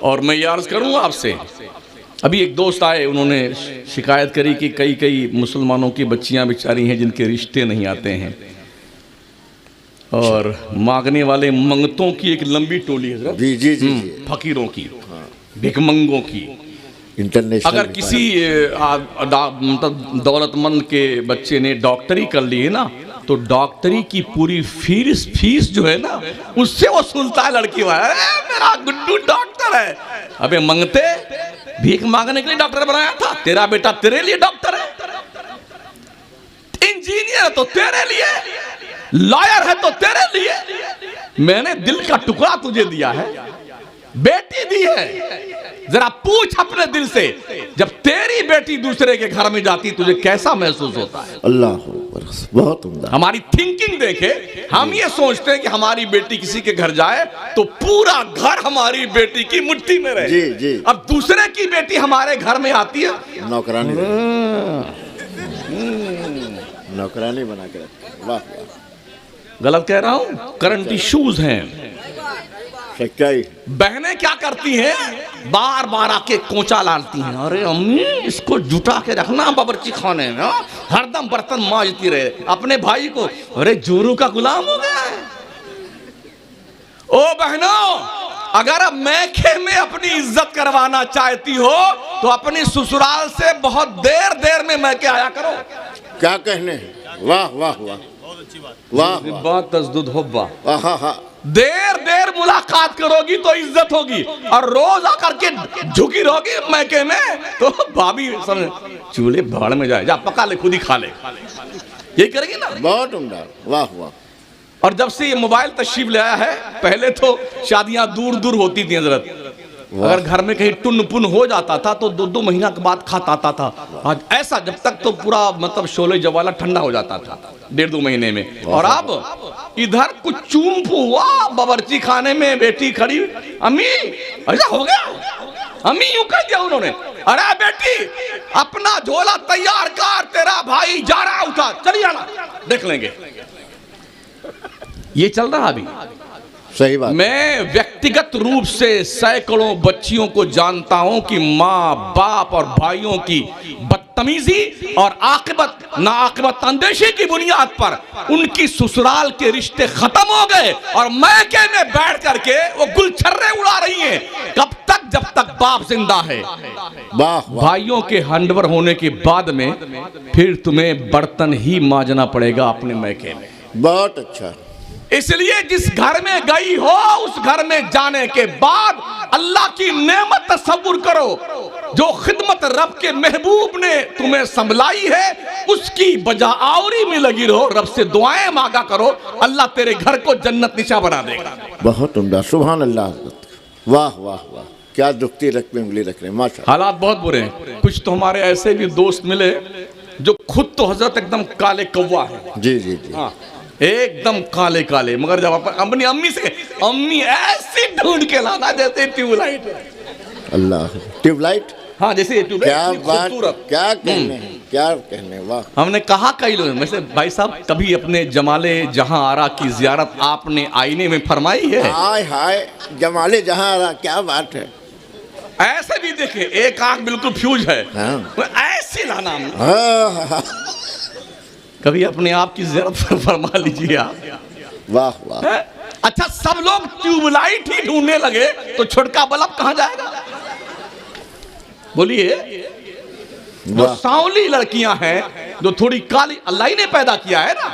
और मैं ये अर्ज़ करूँगा आपसे, अभी एक दोस्त आए, उन्होंने शिकायत करी कि कई मुसलमानों की बच्चियां बेचारी हैं जिनके रिश्ते नहीं आते हैं, और मांगने वाले मंगतों की एक लंबी टोली है जी जी जी फकीरों की, भिखमंगों की। इंटरनेशनल अगर किसी मतलब दौलतमंद के बच्चे ने डॉक्टरी कर ली है ना, तो डॉक्टरी की पूरी फीस जो है ना, उससे वो सुनता है लड़की वाला, अरे मेरा गुड्डू डॉक्टर है। अबे मंगते, भीख मांगने के लिए डॉक्टर बनाया था? तेरा बेटा तेरे लिए डॉक्टर है, इंजीनियर है तो तेरे लिए, लॉयर है तो तेरे लिए। मैंने दिल का टुकड़ा तुझे दिया है, बेटी दी है। जरा पूछ अपने दिल से, जब तेरी बेटी दूसरे के घर में जाती तुझे कैसा महसूस होता है? अल्लाह बहुत उम्दा। हमारी थिंकिंग देखे, हम ये सोचते हैं कि हमारी बेटी किसी के घर जाए तो पूरा घर हमारी बेटी की मुट्ठी में रहे। जी जी। अब दूसरे की बेटी हमारे घर में आती है, नौकरानी नौकरानी बना के रखते। वाह वाह। गलत कह रहा हूं? करंट इश्यूज हैं। सच्चाई। बहनें क्या करती हैं, बार बार आके कोंचा लाती हैं, अरे अम्मी इसको जुटा के रखना बावर्ची खाने में, हरदम बर्तन मांजती रहे। अपने भाई को, अरे जोरू का गुलाम हो गया है। ओ बहनों, अगर अब मैके में अपनी इज्जत करवाना चाहती हो तो अपनी ससुराल से बहुत देर में मैके आया करो। क्या कहने, वाह वाह वाह, वाह बात तजदुद होब्बा। वाह। देर मुलाकात करोगी तो इज्जत होगी, और रोज आकर के झुकी रहोगी मैके में तो भाभी सब चूल्हे भाड़ में जाए, जा पका ले, खुद ही खा ले, यही करेगी ना। बहुत उम्दा, वाह वाह। और जब से ये मोबाइल तशरीफ ले आया है, पहले तो शादियां दूर होती थी हजरत, अगर घर में कहीं टुन पुन हो जाता था तो 2 महीना के बाद खत आता था। आज ऐसा जब तक तो पूरा मतलब शोले जवाला ठंडा हो जाता था 1.5-2 महीने में। और अब इधर कुछ चूम हुआ बावर्ची खाने में, बेटी खड़ी, अम्मी ऐसा हो गया, अम्मी यूं कह दिया उन्होंने, अरे बेटी अपना झोला तैयार कर, तेरा भाई जा रहा, उठा चली आना, देख लेंगे। ये चल रहा अभी। सही बात। मैं व्यक्तिगत रूप से सैकड़ों बच्चियों को जानता हूं कि माँ बाप और भाइयों की बदतमीजी और आकिबत नाआकिबत अंदेशी की बुनियाद पर उनकी ससुराल के रिश्ते खत्म हो गए, और मैके में बैठ करके वो गुलछर्रे उड़ा रही हैं। कब तक? जब तक बाप जिंदा है। वाह। भाइयों के हैंडओवर होने के बाद में फिर तुम्हें बर्तन ही मांजना पड़ेगा अपने मैके में। बहुत अच्छा। इसलिए जिस घर में गई हो उस घर में जाने के बाद अल्लाह की नेमत तसव्वुर करो, जो खिदमत रब के महबूब ने तुम्हें संभलाई है उसकी बजाआवरी में लगी रहो, रब से दुआएं मांगा करो, अल्लाह तेरे घर को जन्नत निशा बना देगा। बहुत उम्दा, सुभान अल्लाह। वाह वाह वाह, क्या दुखती रख में उंगली रख रहे हैं, माशा। हालात बहुत बुरे हैं। कुछ तो हमारे ऐसे भी दोस्त मिले जो खुद तो हजरत एकदम काले कौवा है। जी जी जी। हाँ, एकदम काले काले, मगर जब अपनी अम्मी से, अम्मी ऐसी ढूंढ के लाना जैसे ट्यूबलाइट। अल्लाह, ट्यूबलाइट। हाँ, जैसे ट्यूबलाइट। क्या बात, क्या कहने, क्या कहने, वाह। हमने कहा कई लोग, वैसे भाई साहब कभी अपने जमाले जहां आरा की जियारत आपने आईने में फरमाई है? हाय हाय, जमाले जहां आरा, क्या बात है। ऐसे भी देखे, एक आंख बिल्कुल फ्यूज है, ऐसी लाना। हाँ। कभी अपने आप की जियारत फरमा लीजिए आप। वाह वाह। अच्छा, सब लोग ट्यूबलाइट ही ढूंढने लगे तो छोटका बल्ब कहां जाएगा? बोलिए। जो सांवली लड़कियां हैं, जो थोड़ी काली, अल्लाह ही ने पैदा किया है ना।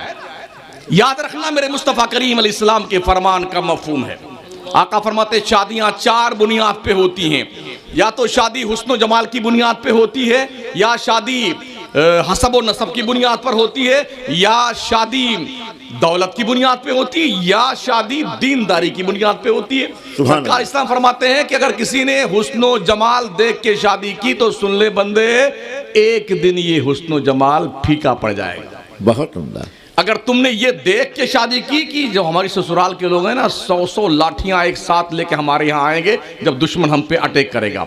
याद रखना, मेरे मुस्तफा करीम अलैहिस्सलाम के फरमान का मफहूम है। आका फरमाते शादियां 4 बुनियाद पे होती हैं, या तो शादी हुस्न जमाल की बुनियाद पे होती है, या शादी हसब और नसब की बुनियाद पर होती है, या शादी दौलत की बुनियाद पे होती है, या शादी दीनदारी की बुनियाद पे होती है। सरकार इस्लाम फरमाते हैं कि अगर किसी ने हुस्न जमाल देख के शादी की तो सुन ले बंदे, एक दिन ये हुस्न जमाल फीका पड़ जाएगा। बहुत उम्दा। अगर तुमने ये देख के शादी की कि जो हमारी ससुराल के लोग हैं ना 100 लाठियां एक साथ लेके हमारे यहाँ आएंगे जब दुश्मन हम पे अटैक करेगा,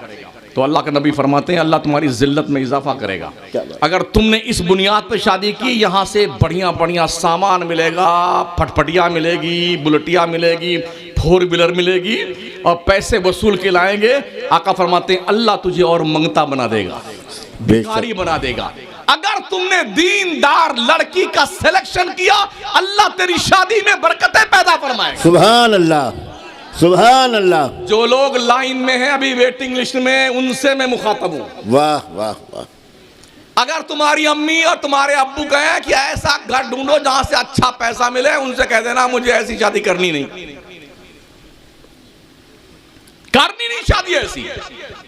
तो अल्लाह के नबी फरमाते हैं अल्लाह तुम्हारी जिल्लत में इजाफा करेगा। अगर तुमने इस बुनियाद पे शादी की, यहाँ से बढ़िया बढ़िया सामान मिलेगा, फटफटिया मिलेगी, बुलेटिया मिलेगी, 4 व्हीलर मिलेगी और पैसे वसूल के लाएंगे। आका फरमाते हैं अल्लाह तुझे और मंगता बना देगा, भिखारी बना देगा। अगर तुमने दीनदार लड़की का सिलेक्शन किया, अल्लाह तेरी शादी में बरकतें पैदा फरमाएगा। सुभान अल्लाह, सुभान अल्लाह। जो लोग लाइन में हैं अभी वेटिंग लिस्ट में, उनसे मैं मुखातब हूं। वाह वाह वाह। अगर तुम्हारी अम्मी और तुम्हारे अब्बू कहें कि ऐसा घर ढूंढो जहां से अच्छा पैसा मिले, उनसे कह देना मुझे ऐसी शादी करनी नहीं, करनी नहीं शादी ऐसी।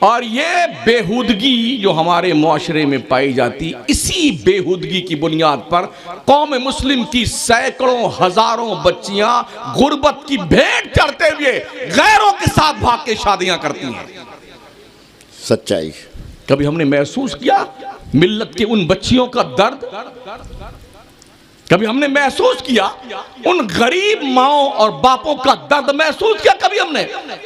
और ये बेहूदगी जो हमारे मुआशरे में पाई जाती, इसी बेहूदगी की बुनियाद पर कौम मुस्लिम की सैकड़ों हजारों बच्चियां गुर्बत की भेंट चढ़ते हुए गैरों के साथ भाग के शादियां करती हैं। सच्चाई। कभी हमने महसूस किया मिल्लत के उन बच्चियों का दर्द? कभी हमने महसूस किया उन गरीब माओं और बापों का दर्द महसूस किया कभी हमने?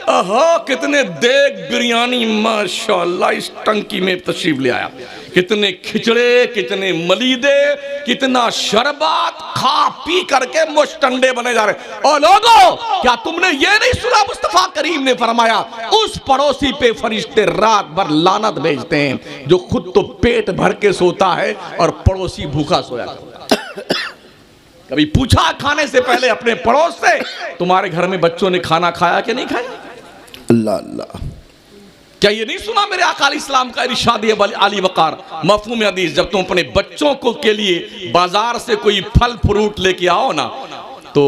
आहा, कितने देग बिरयानी माशाअल्लाह इस टंकी में तशरीफ ले आया, कितने खिचड़े, कितने मलीदे, कितना शरबत, खा पी करके मुश्तंडे बने जा रहे। और लोगों, क्या तुमने ये नहीं सुना मुस्तफा करीम ने फरमाया उस पड़ोसी पे फरिश्ते रात भर लानत भेजते हैं जो खुद तो पेट भर के सोता है और पड़ोसी भूखा सोया करता है। कभी पूछा खाने से पहले अपने पड़ोस से तुम्हारे घर में बच्चों ने खाना खाया कि नहीं खाया? अल्लाह अल्लाह। क्या ये नहीं सुना मेरे आका इस्लाम का इरशाद आली वकार मफहूम हदीस, जब तुम अपने बच्चों को के लिए बाजार से कोई फल फ्रूट लेके आओ ना, तो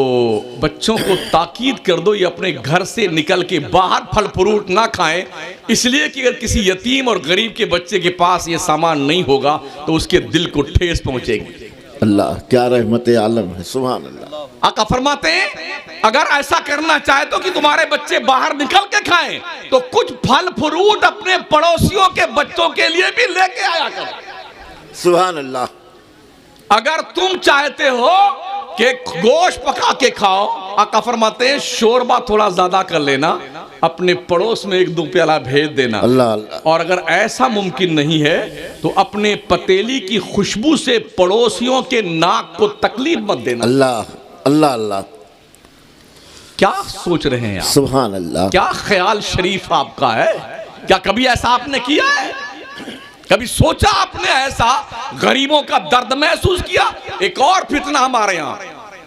बच्चों को ताकीद कर दो ये अपने घर से निकल के बाहर फल फ्रूट ना खाएं, इसलिए कि अगर किसी यतीम और गरीब के बच्चे के पास ये सामान नहीं होगा तो उसके दिल को ठेस पहुंचेगी। अल्लाह क्या रहमत आलम है। सुभान अल्लाह। आका फरमाते हैं अगर ऐसा करना चाहे तो कि तुम्हारे बच्चे बाहर निकल के खाएं, तो कुछ फल फ्रूट अपने पड़ोसियों के बच्चों के लिए भी लेके आया करो। सुभान अल्लाह। अगर तुम चाहते हो कि गोश्त पका के खाओ, आका फरमाते हैं शोरबा थोड़ा ज्यादा कर लेना, अपने पड़ोस में 1-2 प्याला भेज देना। अल्लाह अल्लाह। और अगर ऐसा मुमकिन नहीं है तो अपने पतेली की खुशबू से पड़ोसियों के नाक को तकलीफ मत देना। अल्लाह अल्लाह अल्लाह। क्या सोच रहे हैं आप? सुभान अल्लाह। क्या ख्याल शरीफ आपका है? क्या कभी ऐसा आपने किया है? कभी सोचा आपने ऐसा? गरीबों का दर्द महसूस किया? एक और फितना हमारे यहाँ,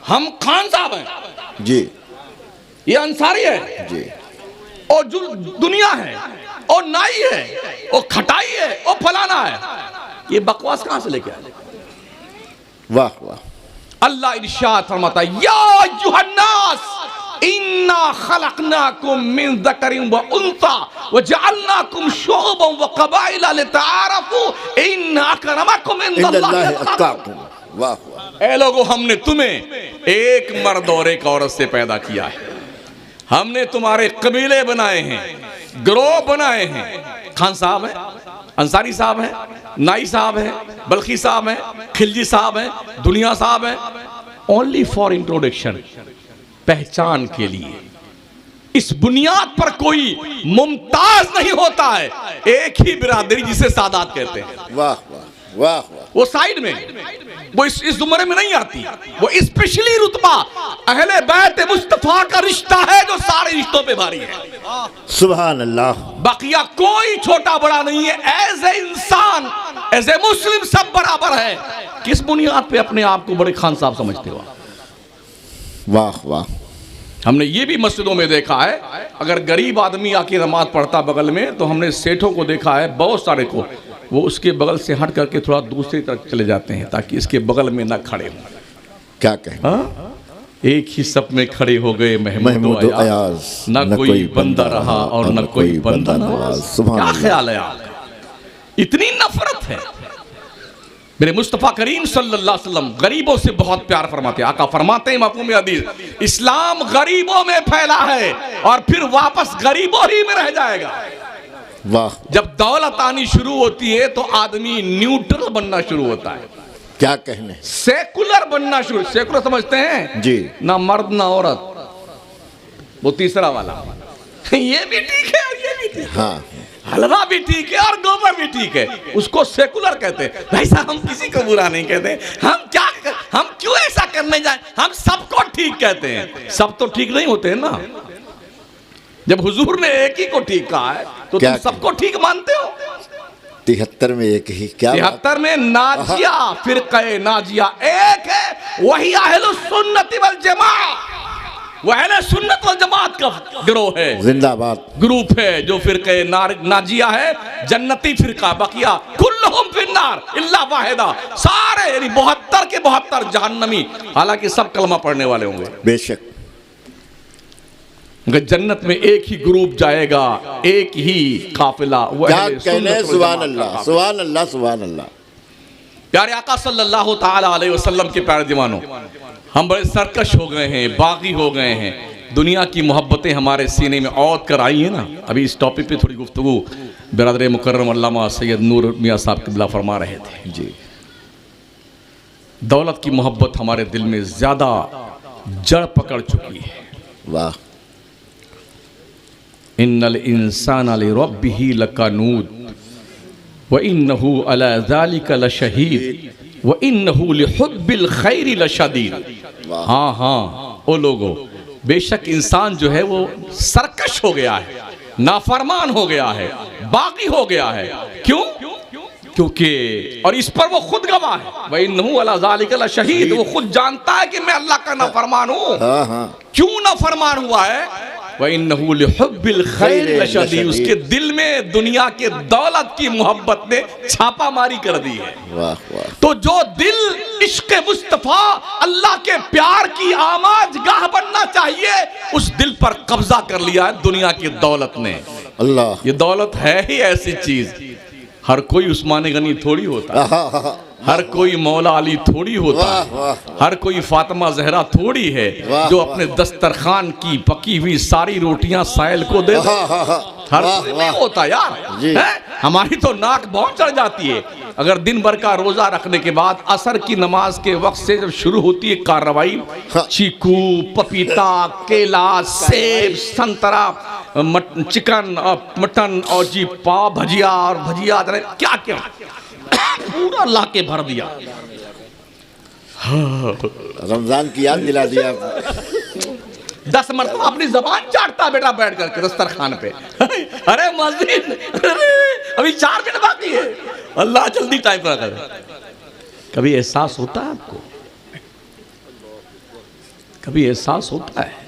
हम खान साहब हैं जी, ये अंसारी है जी, और जो दुनिया है, और नाई है, और खटाई है, और फलाना है, ये बकवास कहां से लेके आए? वाह वाह। अल्लाह इरशाद फरमाता है या अय्युहन्नास इन्ना खलकनाकुम मिन ज़करिन व उन्सा व जअलनाकुम शुअबन व क़बाइला लितआरफू इन्न अक्रमकुम इंदल्लाहि अत्क़ाकुम। वाह वाह। ए लोगों, हमने तुम्हें एक मर्द और एक औरत से पैदा किया है, हमने तुम्हारे कबीले बनाए हैं, गिरोह बनाए हैं। खान साहब है, अंसारी साहब है, नाई साहब है, बल्खी साहब है, खिलजी साहब है, दुनिया साहब है, ओनली फॉर इंट्रोडक्शन, पहचान के लिए। इस बुनियाद पर कोई मुमताज नहीं होता है, एक ही बिरादरी जिसे सादात कहते हैं। वाह वाह वाह वाह। वो साइड में, वो इस जुमरे में नहीं आती, वो स्पेशली रुतबा अहले बैत मुस्तफा का रिश्ता है जो सारे रिश्तों पे भारी है। सुभान अल्लाह। बाकिया कोई छोटा बड़ा नहीं है, एज ए इंसान, एज ए मुस्लिम सब बराबर है। किस बुनियाद पे अपने आप को बड़े खान साहब समझते हो? वाह वाह। हमने ये भी मस्जिदों में देखा है, अगर गरीब आदमी आके नमाज पढ़ता बगल में, तो हमने सेठों को देखा है, बहुत सारे को, वो उसके बगल से हट करके थोड़ा दूसरी तरफ चले जाते हैं ताकि इसके बगल में ना खड़े हो। क्या कहें? एक ही सप में खड़े हो गए महमूद अयाज, न कोई बंदा रहा और न कोई बंदा नवाज। क्या ख्याल है आपका? इतनी नफरत है। मेरे मुस्तफ़ा करीम सल्लल्लाहु अलैहि वसल्लम गरीबों से बहुत प्यार फरमाते हैं। आका फरमाते हैं मफ़हूम हदीस, इस्लाम गरीबों में फैला है और फिर वापस गरीबों ही में रह जाएगा। वाह। जब दौलत आनी शुरू होती है तो आदमी न्यूट्रल बनना शुरू होता है। क्या कहने? सेकुलर बनना शुरू। सेकुलर समझते हैं जी, ना मर्द ना औरत, वो तीसरा वाला। ये भी ठीक है और ये भी ठीक है। हाँ, हलवा भी ठीक है और गोबर भी ठीक है, उसको सेकुलर कहते हैं। भाई साहब, हम किसी को बुरा नहीं कहते, हम क्यों ऐसा करने जाए, हम सबको ठीक कहते हैं। सब तो ठीक नहीं होते हैं ना, जब हुजूर ने एक ही को ठीक कहा है तो क्या तुम सबको ठीक मानते हो? 73 में एक ही, क्या बात? 73 में नाजिया, फिरक़े नाजिया एक है, वही अहलुस सुन्नत वल जमा, वह अहले सुन्नत वल जमात का गिरोह है, जिंदाबाद ग्रुप है, जो फिरक़े नाजिया है, जन्नती फिरका, बकिया कुल्लुहुम फिन्नार इल्ला वाहिदा, सारे यानी 72 के 72 जहन्नमी, हालांकि सब कलमा पढ़ने वाले होंगे। बेशक। जन्नत में एक ही ग्रुप जाएगा, एक ही काफिला। क्या कहने, सुभान अल्लाह सुभान अल्लाह सुभान अल्लाह। प्यारे आका सल्लल्लाहु ताला अलैहि वसल्लम के प्यारे दीवानों, हम बड़े सरकश हो गए हैं, बागी हो गए हैं, दुनिया की मोहब्बतें हमारे सीने में औद कर आई हैं ना। अभी इस टॉपिक पे थोड़ी गुफ्तगू बिरादर मुकर्रम अल्लामा सैयद नूर मियाँ साहब क़िबला फरमा रहे थे जी। दौलत की मोहब्बत हमारे दिल में ज़्यादा जड़ पकड़ चुकी है। वाह। इन्नल इंसाना लिरब्बिही लकानूद व इन्नहु अला ज़ालिका लशहीद व इन्नहु लिहुब्बिल खैरि लशदीद। हाँ हाँ ओ लोगों, बेशक इंसान जो है वो सरकश हो गया है, नाफरमान हो गया है, बागी हो गया है। क्यों? क्योंकि और इस पर वो खुद गवाह है, व इन्नहु अला ज़ालिका लशहीद, वो खुद जानता है कि मैं अल्लाह का नाफरमान हूँ। क्यों नाफरमान हुआ है? वइन्नहु लिहुब्बिल खैरि लशदीद, उसके दिल में दुनिया के दौलत की मोहब्बत ने छापामारी कर दी है। वाह वाह। तो जो दिल इश्क़ मुस्तफ़ा अल्लाह के प्यार की आमाज गाह बनना चाहिए, उस दिल पर कब्जा कर लिया है दुनिया की दौलत ने। अल्लाह, ये दौलत है ही ऐसी चीज, हर कोई उस्मान गनी थोड़ी होता है, हर कोई मौला अली थोड़ी होता है, हर कोई फातिमा जहरा थोड़ी है जो अपने दस्तरखान की पकी हुई सारी रोटियां साइल को दे। हर कोई नहीं होता यार है? हमारी तो नाक बहुत चढ़ जाती है अगर दिन भर का रोजा रखने के बाद असर की नमाज के वक्त से जब शुरू होती है कार्रवाई, चीकू, पपीता, केला, सेब, संतरा, चिकन, मटन और जी पाव, भजिया और भजिया, क्या क्या पूरा ला के भर दिया। रमजान की याद दिला दिया। 10 मरतबा अपनी जबान चाटता बेटा बैठ करके दस्तरखान पे। अरे मस्जिद, अभी 4 मिनट बाकी है, अल्लाह जल्दी टाइम पूरा कर। कभी एहसास होता है आपको? कभी एहसास होता है?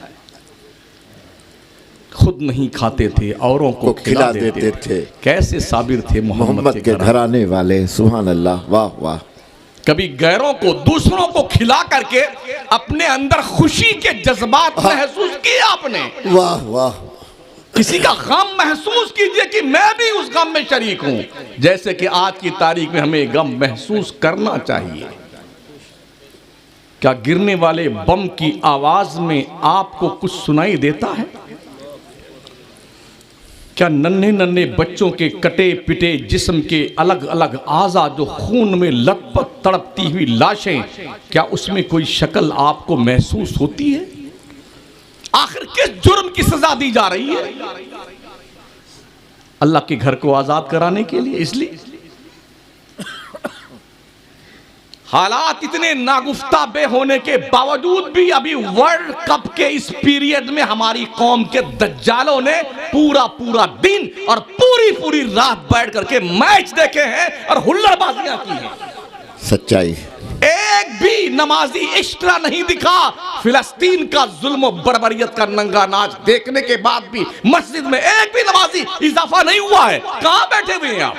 खुद नहीं खाते थे, औरों को खिला देते थे। कैसे साबिर थे मोहम्मद के घराने वाले। सुभान अल्लाह, वाह वाह। कभी गैरों को, दूसरों को खिला करके अपने अंदर खुशी के जज्बात महसूस किए आपने? वाह वाह। किसी का गम महसूस कीजिए कि मैं भी उस गम में शरीक हूं, जैसे कि आज की तारीख में हमें गम महसूस करना चाहिए। क्या गिरने वाले बम की आवाज में आपको कुछ सुनाई देता है? क्या नन्हे नन्हे बच्चों के कटे पिटे जिस्म के अलग अलग आज़ा जो खून में लथपथ तड़पती हुई लाशें, क्या उसमें कोई शक्ल आपको महसूस होती है? आखिर किस जुर्म की सजा दी जा रही है? अल्लाह के घर को आजाद कराने के लिए। इसलिए हालात इतने नागुफ्ताबे होने के बावजूद भी अभी वर्ल्ड कप के इस पीरियड में हमारी कौम के दज्जालों ने पूरा पूरा दिन और पूरी पूरी रात बैठ करके मैच देखे हैं और हुल्लड़बाजियां की हैं। सच्चाई। एक भी नमाजी एक्स्ट्रा नहीं दिखा। फिलिस्तीन का जुल्म बर्बरियत का नंगा नाच देखने के बाद भी मस्जिद में एक भी नमाजी इजाफा नहीं हुआ है। कहां बैठे हुए हैं आप?